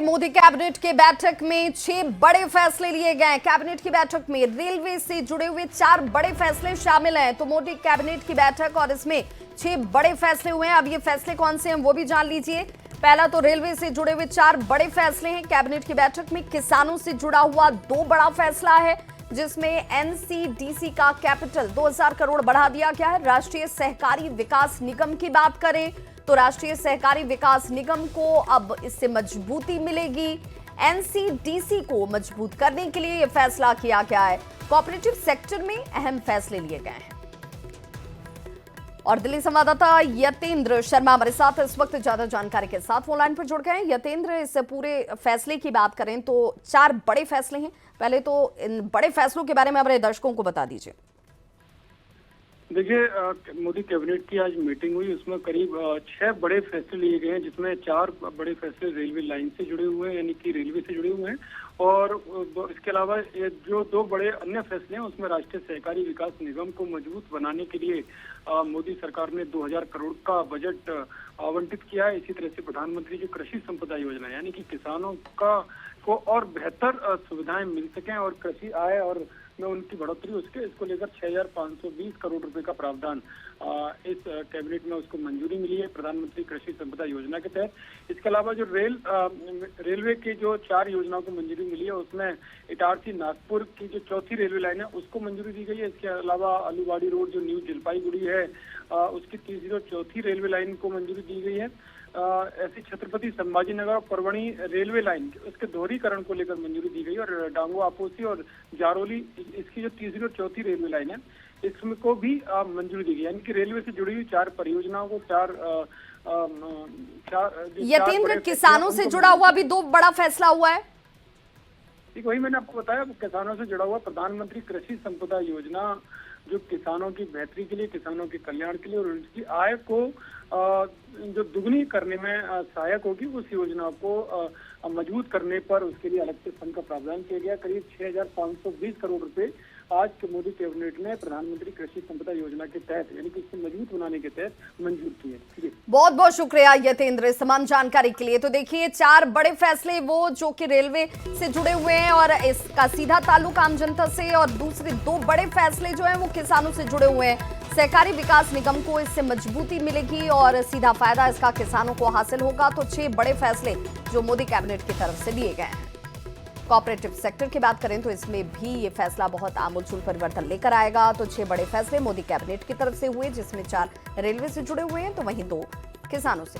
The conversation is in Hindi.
मोदी कैबिनेट के बैठक में 6 बड़े फैसले लिए गए। कैबिनेट की बैठक में रेलवे से जुड़े हुए 4 बड़े फैसले शामिल हैं। तो मोदी कैबिनेट की बैठक और इसमें 6 बड़े फैसले हुए हैं। अब ये फैसले कौन से हैं वो भी जान लीजिए। पहला तो रेलवे से जुड़े हुए 4 बड़े फैसले हैं। कैबिनेट की बैठक में किसानों से जुड़ा हुआ 2 बड़ा फैसला है, जिसमें एनसीडीसी का कैपिटल 2000 करोड़ बढ़ा दिया गया है। राष्ट्रीय सहकारी विकास निगम की बात करें तो राष्ट्रीय सहकारी विकास निगम को अब इससे मजबूती मिलेगी। एनसीडीसी को मजबूत करने के लिए यह फैसला किया गया है। कोऑपरेटिव सेक्टर में अहम फैसले लिए गए हैं। और दिल्ली संवाददाता यतेंद्र शर्मा हमारे साथ इस वक्त ज्यादा जानकारी के साथ फोन लाइन पर जुड़ गए हैं। यतेंद्र, इस पूरे फैसले की बात करें तो 4 बड़े फैसले हैं। पहले तो इन बड़े फैसलों के बारे में हमारे दर्शकों को बता दीजिए। देखिए, मोदी कैबिनेट की आज मीटिंग हुई, उसमें करीब 6 बड़े फैसले लिए गए हैं, जिसमें 4 बड़े फैसले रेलवे लाइन से जुड़े हुए हैं, यानी कि रेलवे से जुड़े हुए हैं। और इसके अलावा जो 2 बड़े अन्य फैसले हैं, उसमें राष्ट्रीय सहकारी विकास निगम को मजबूत बनाने के लिए मोदी सरकार ने 2000 करोड़ का बजट आवंटित किया है। इसी तरह से प्रधानमंत्री जो कृषि संपदा योजना, यानी कि किसानों को और बेहतर सुविधाएं मिल सकें और कृषि आय और में उनकी बढ़ोतरी इसको लेकर 6520 करोड़ रुपए का प्रावधान इस कैबिनेट में उसको मंजूरी मिली है प्रधानमंत्री कृषि संपदा योजना के तहत। इसके अलावा जो रेलवे की जो 4 योजनाओं को मंजूरी मिली है, उसमें इटारसी नागपुर की जो 4थी रेलवे लाइन है उसको मंजूरी दी गई है। इसके अलावा आलूवाड़ी रोड जो न्यू जलपाईगुड़ी है उसकी 3री और 4थी रेलवे लाइन को मंजूरी दी गई है। ऐसी छत्रपति संभाजीनगर और परवणी रेलवे लाइन उसके दोहरीकरण को लेकर मंजूरी दी गई। और डांगो आपोसी और जारोली इसकी जो 3री और 4थी रेलवे लाइन है इसमें को भी मंजूरी दी गई। यानी कि रेलवे से जुड़ी हुई 4 परियोजनाओं को यतेंद्र, किसानों से जुड़ा हुआ भी 2 बड़ा फैसला हुआ है। ठीक, वही मैंने आपको बताया, किसानों से जुड़ा हुआ प्रधानमंत्री कृषि संपदा योजना जो किसानों की बेहतरी के लिए, किसानों के कल्याण के लिए और उनकी आय को जो दुगनी करने में सहायक होगी, उस योजना को मजबूत करने पर उसके लिए अलग से फंड का प्रावधान किया गया। करीब 6520 करोड़ रुपए आज के मोदी कैबिनेट ने प्रधानमंत्री कृषि संपदा योजना के तहत, यानी कि इसको मजबूत बनाने के तहत मंजूर किए। ठीक है, बहुत बहुत शुक्रिया यतेंद्र इस तमाम जानकारी के लिए। तो देखिए, 4 बड़े फैसले वो जो कि रेलवे से जुड़े हुए हैं और इसका सीधा ताल्लुक आम जनता से, और दूसरे 2 बड़े फैसले जो हैं वो किसानों से जुड़े हुए हैं। सहकारी विकास निगम को इससे मजबूती मिलेगी और सीधा फायदा इसका किसानों को हासिल होगा। तो 6 बड़े फैसले जो मोदी कैबिनेट की तरफ से लिए गए हैं। कोऑपरेटिव सेक्टर की बात करें तो इसमें भी ये फैसला बहुत आमूलचूल परिवर्तन लेकर आएगा। तो 6 बड़े फैसले मोदी कैबिनेट की तरफ से हुए, जिसमें 4 रेलवे से जुड़े हुए हैं तो वहीं 2 किसानों से।